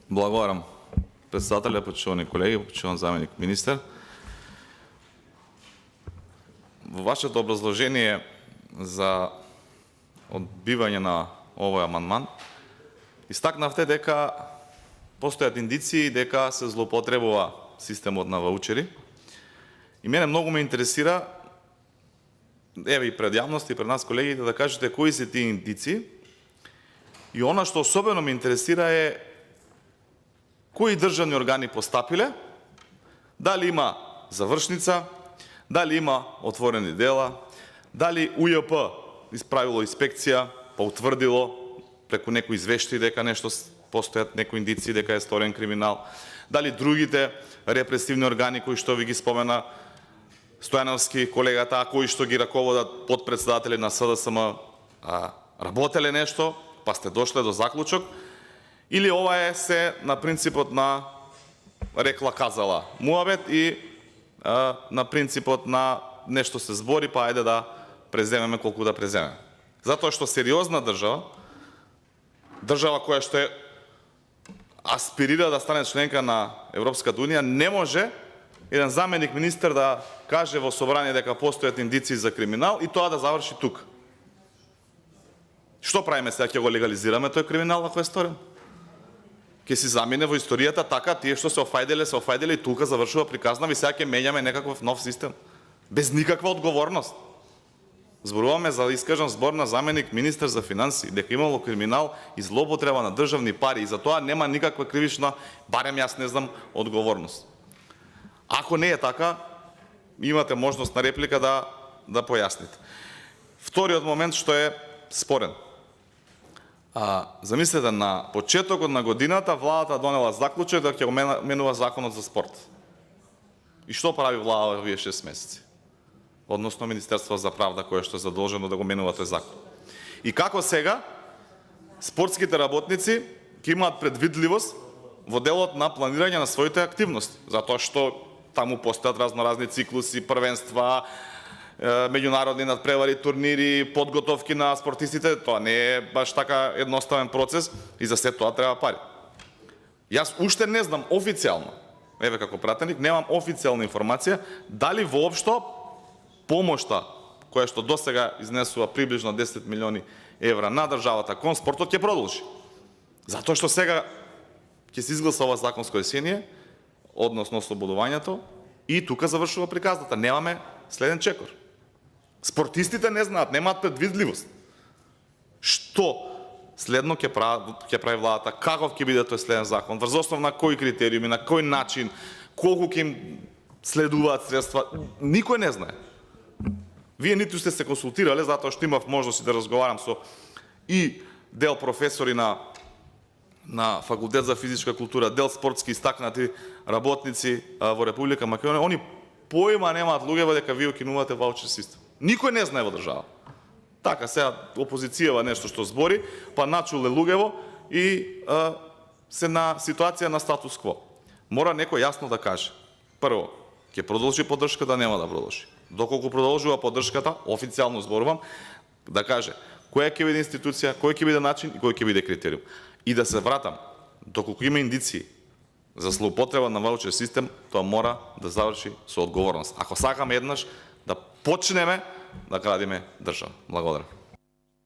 Благодарам председателя, почитувани колеги, почитуван заменик министър. Во вашето образложение за одбивање на овој амандман истакнавте дека постојат индиции дека се злоупотребува системот на ваучери. И мене многу ме интересира, еве и пред јавност и пред нас колегите, да кажете кои се тие индиции. И она што особено ме интересира е кои државни органи постапиле, дали има завршница, дали има отворени дела, дали УЈП исправило инспекција, па утврдило преку некои извештаи дека нешто постојат некои индиции дека е сторен криминал, дали другите репресивни органи кои што ви ги спомена Стојановски, колегата, кои што ги раководат подпредседатели на СДСМ, работеле нешто, па сте дошле до заклучок, или ова е се на принципот на рекла казала муабет и на принципот на нешто се збори, па ајде да преземеме колку да преземеме. Затоа што сериозна држава, држава која што е аспирира да стане членка на Европската унија, не може еден заменик министер да каже во собрание дека постојат индиции за криминал и тоа да заврши тука. Што правиме сега, ќе го легализираме тој криминал ако е сторен? Ќе си замине во историјата така, тие што се офајделе и тука завршува приказна, и сега ќе менјаме некаков нов систем. Без никаква одговорност. Зборуваме за искажан збор на заменик министер за финансии, дека имало криминал и злоупотреба на државни пари и за тоа нема никаква кривична, барем јас не знам, одговорност. Ако не е така, имате можност на реплика да појасните. Вториот момент што е спорен. Замислете, на почетокот на годината владата донела заклучок да ќе го менува законот за спорт. И што прави влада овие 6 месеци? Односно Министерство за правда, кое што е задолжено да го менува тој закон. И како сега спортските работници ќе имаат предвидливост во делот на планирање на своите активности, затоа што таму постојат разноразни циклуси, првенства, меѓународни надпревари, турнири, подготовки на спортистите, тоа не е баш така едноставен процес и за се тоа треба пари. Јас уште не знам официјално, еве како пратеник, немам официјална информација дали воопшто помошта која што досега изнесува приближно 10 милиони евра на државата кон спортот ќе продолжи. Затоа што сега ќе се изгласа ова законско решение, односно ослободувањето, и тука завршува приказната. Немаме следен чекор. Спортистите не знаат, немаат предвидливост. Што следно ќе прави владата, каков ќе биде тој следен закон, врз основа на кои критериуми, на кој начин, колку ќе им следуваат средства, никој не знае. Вие ниту сте се консултирале, затоа што имав можност да разговарам со и дел професори на Факултет за физичка култура, дел спортски истакнати работници во Република Македонија, они поима немаат луѓево дека вие укинувате ваучер систем. Никој не знае во држава. Така сега опозицијава нешто што збори, па начуле луѓево и се на ситуација на статус кво. Мора некој јасно да каже. Прво, ќе продолжи поддршката, нема да продолжи. Доколку продолжува поддршката, официјално зборувам, да каже која ќе биде институција, кој ќе биде начин и кој ќе биде критериум. И да се вратам, доколку има индиции за злоупотреба на ваучер систем, тоа мора да заврши со одговорност. Ако сакаме еднаш да почнеме да градиме држава. Благодарам.